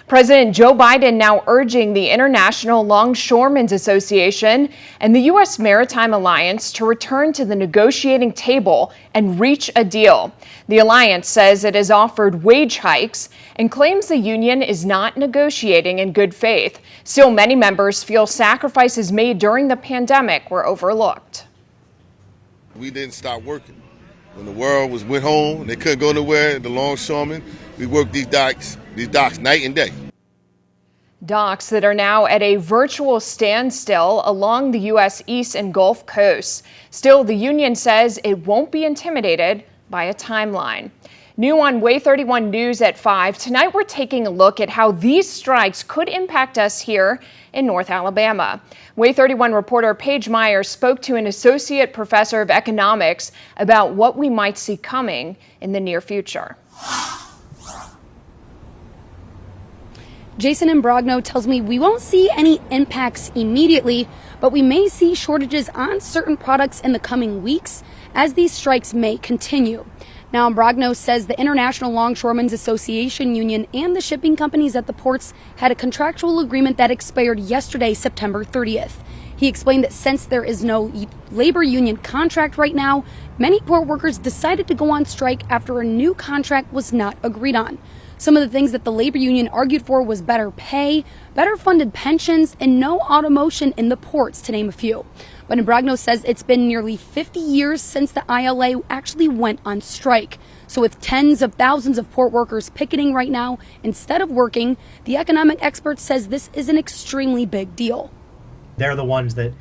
President Joe Biden now urging the International Longshoremen's Association and the U.S. Maritime Alliance to return to the negotiating table and reach a deal. The alliance says it has offered wage hikes and claims the union is not negotiating in good faith. Still, many members feel sacrifices made during the pandemic were overlooked. We didn't stop working. When the world went home, they couldn't go nowhere, the longshoremen, we worked these docks night and day. Docks that are now at a virtual standstill along the U.S. East and Gulf coasts. Still, the union says it won't be intimidated by a timeline. New on Way 31 News at 5. Tonight we're taking a look at how these strikes could impact us here in North Alabama. Way 31 reporter Paige Meyer spoke to an associate professor of economics about what we might see coming in the near future. Jason Imbrogno tells me we won't see any impacts immediately, but we may see shortages on certain products in the coming weeks as these strikes may continue. Now, Imbrogno says the International Longshoremen's Association Union and the shipping companies at the ports had a contractual agreement that expired yesterday, September 30th. He explained that since there is no labor union contract right now, many port workers decided to go on strike after a new contract was not agreed on. Some of the things that the labor union argued for was better pay, better funded pensions, and no automotion in the ports, to name a few. But Imbrogno says it's been nearly 50 years since the ILA actually went on strike. So with tens of thousands of port workers picketing right now instead of working, the economic expert says this is an extremely big deal. They're the ones that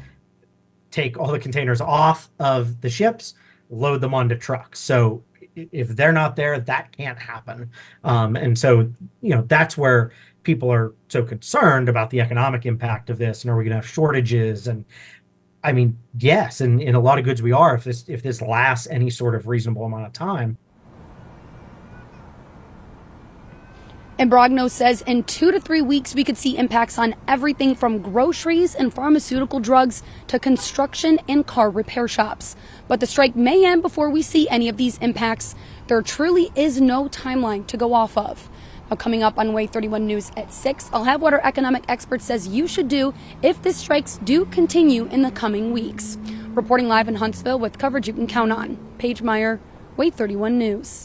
take all the containers off of the ships, load them onto trucks. So if they're not there, that can't happen. And so, that's where people are so concerned about the economic impact of this. And are we going to have shortages? And I mean, yes, and in a lot of goods we are, if this lasts any sort of reasonable amount of time. Imbrogno says in 2 to 3 weeks, we could see impacts on everything from groceries and pharmaceutical drugs to construction and car repair shops. But the strike may end before we see any of these impacts. There truly is no timeline to go off of. Now, coming up on Way 31 News at 6, I'll have what our economic expert says you should do if the strikes do continue in the coming weeks. Reporting live in Huntsville with coverage you can count on. Paige Meyer, Way 31 News.